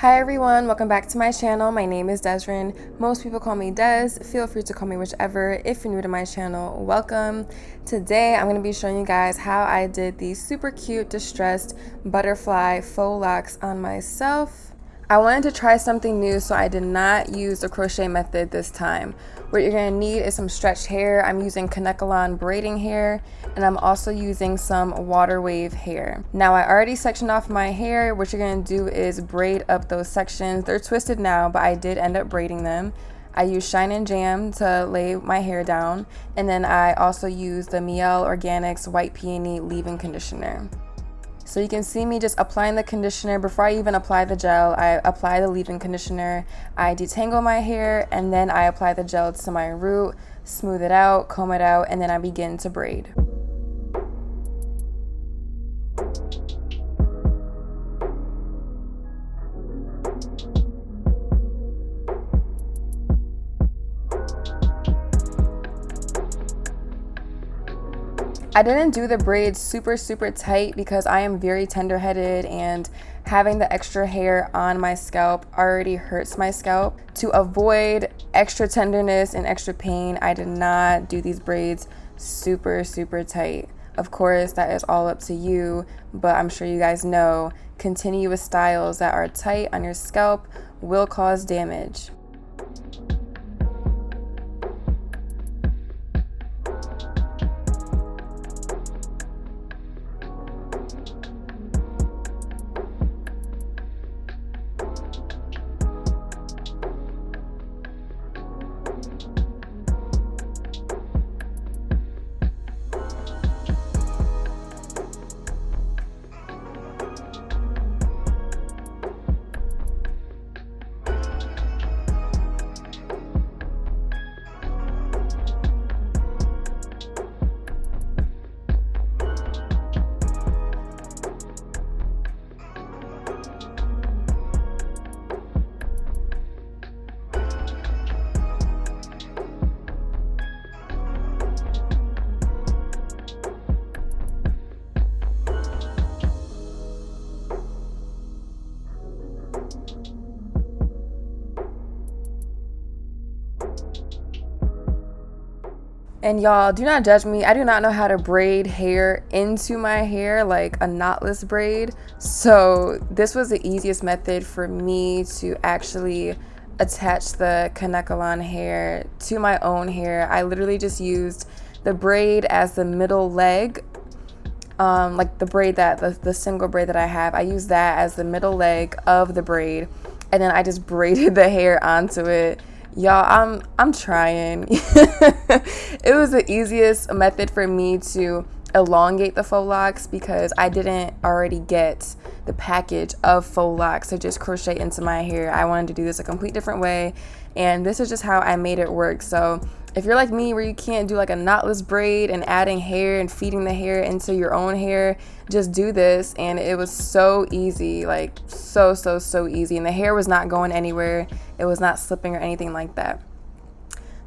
Hi everyone, welcome back to my channel. My name is Deszren. Most people call me Desz. Feel free to call me whichever. If you're new to my channel, welcome. Today I'm going to be showing you guys how I did these super cute distressed butterfly faux locks on myself. I wanted to try something new, so I did not use the crochet method this time. What you're going to need is some stretched hair. I'm using kanekalon braiding hair, and I'm also using some water wave hair. Now I already sectioned off my hair. What you're going to do is braid up those sections. They're twisted now, but I did end up braiding them. I used Shine and Jam to lay my hair down, and then I also used the Miel Organics White Peony Leave-In Conditioner. So you can see me just applying the conditioner. Before I even apply the gel, I apply the leave-in conditioner, I detangle my hair, and then I apply the gel to my root, smooth it out, comb it out, and then I begin to braid. I didn't do the braids super tight because I am very tender-headed, and having the extra hair on my scalp already hurts my scalp. To avoid extra tenderness and extra pain, I did not do these braids super tight. Of course, that is all up to you, but I'm sure you guys know continuous styles that are tight on your scalp will cause damage. And y'all, do not judge me. I do not know how to braid hair into my hair, like a knotless braid. So this was the easiest method for me to actually attach the kanekalon hair to my own hair. I literally just used the braid as the middle leg, like the braid that the single braid that I have. I used that as the middle leg of the braid, and then I just braided the hair onto it. Y'all, I'm trying. It was the easiest method for me to elongate the faux locks because I didn't already get the package of faux locks to just crochet into my hair. I wanted to do this a complete different way, and this is just how I made it work. So if you're like me where you can't do like a knotless braid and adding hair and feeding the hair into your own hair, just do this. And it was so easy, like so easy, and the hair was not going anywhere. It was not slipping or anything like that.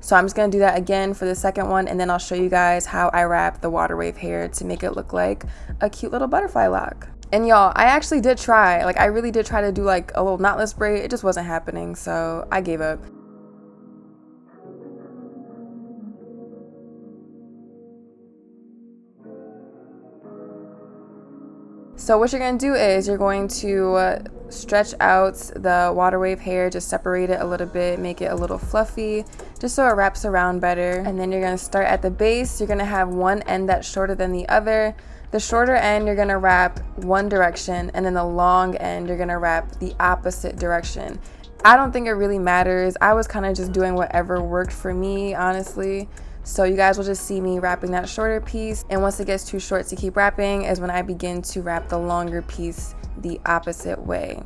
So I'm just going to do that again for the second one, and then I'll show you guys how I wrap the water wave hair to make it look like a cute little butterfly lock. And y'all, I actually did try, like I really did try to do like a little knotless braid. It just wasn't happening, so I gave up. So what you're going to do is you're going to stretch out the water wave hair, just separate it a little bit, make it a little fluffy, just so it wraps around better. And then you're going to start at the base. You're going to have one end that's shorter than the other. The shorter end you're going to wrap one direction, and then the long end you're going to wrap the opposite direction. I don't think it really matters. I was kind of just doing whatever worked for me, honestly. So you guys will just see me wrapping that shorter piece, and once it gets too short to keep wrapping is when I begin to wrap the longer piece the opposite way.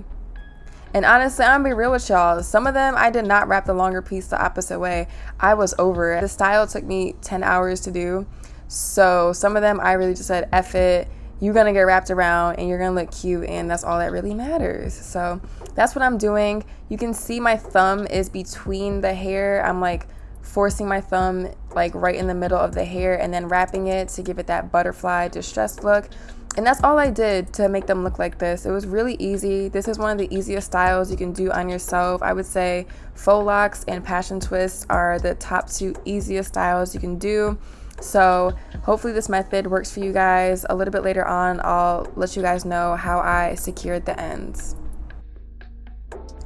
And honestly, I'm gonna be real with y'all, some of them I did not wrap the longer piece the opposite way. I was over it. The style took me 10 hours to do, so some of them I really just said F it, you're gonna get wrapped around and you're gonna look cute, and that's all that really matters. So that's what I'm doing. You can see my thumb is between the hair. I'm like forcing my thumb like right in the middle of the hair and then wrapping it to give it that butterfly distressed look. And that's all I did to make them look like this. It was really easy. This is one of the easiest styles you can do on yourself. I would say faux locks and passion twists are the top 2 easiest styles you can do. So hopefully this method works for you guys. A little bit later on, I'll let you guys know how I secured the ends.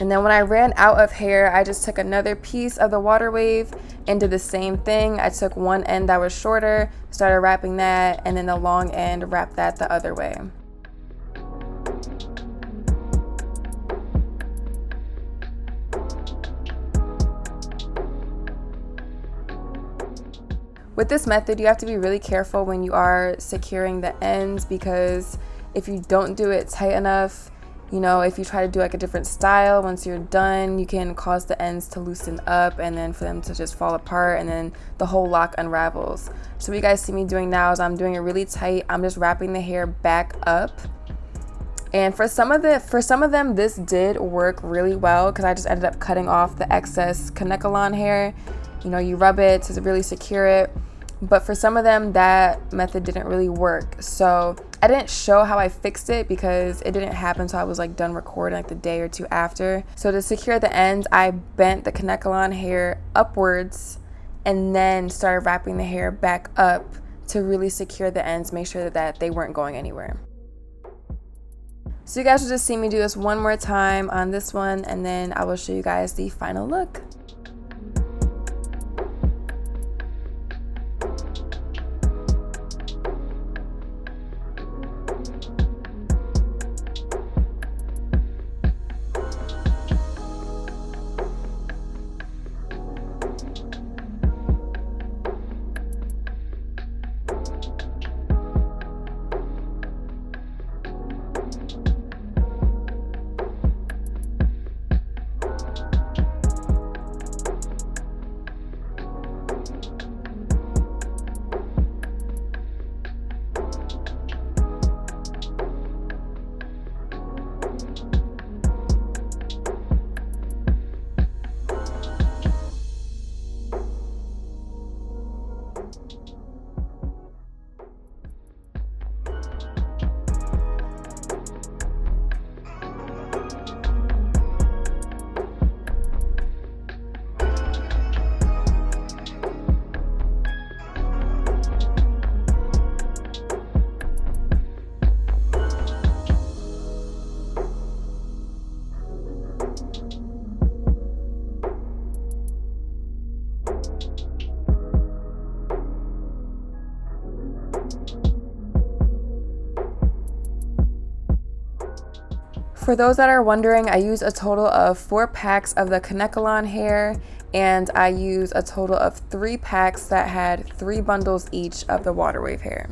And then when I ran out of hair, I just took another piece of the water wave and did the same thing. I took one end that was shorter, started wrapping that, and then the long end, wrapped that the other way. With this method, you have to be really careful when you are securing the ends, because if you don't do it tight enough, you know, if you try to do like a different style, once you're done, you can cause the ends to loosen up and then for them to just fall apart, and then the whole lock unravels. So what you guys see me doing now is I'm doing it really tight. I'm just wrapping the hair back up. And for some of them, this did work really well, because I just ended up cutting off the excess kanekalon hair. You know, you rub it to really secure it. But for some of them, that method didn't really work. So I didn't show how I fixed it because it didn't happen until I was like done recording, like the day or two after. So to secure the ends, I bent the kanekalon hair upwards and then started wrapping the hair back up to really secure the ends, make sure that they weren't going anywhere. So you guys will just see me do this one more time on this one, and then I will show you guys the final look. For those that are wondering, I use a total of 4 packs of the kanekalon hair, and I use a total of 3 packs that had 3 bundles each of the water wave hair.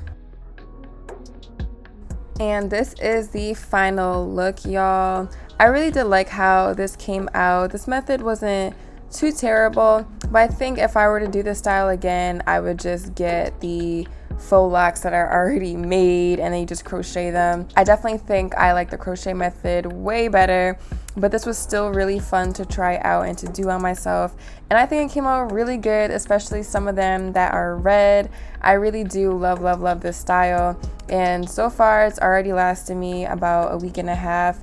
And this is the final look, y'all. I really did like how this came out. This method wasn't too terrible, but I think if I were to do this style again, I would just get the faux locks that are already made and then you just crochet them. I definitely think I like the crochet method way better, but this was still really fun to try out and to do on myself, and I think it came out really good, especially some of them that are red. I really do love this style, and so far it's already lasted me about a week and a half.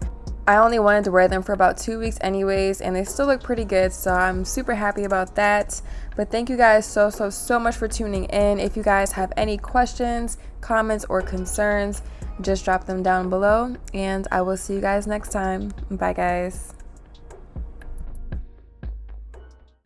I only wanted to wear them for about 2 weeks anyways, and they still look pretty good, so I'm super happy about that. But thank you guys so much for tuning in. If you guys have any questions, comments, or concerns, just drop them down below, and I will see you guys next time. Bye guys.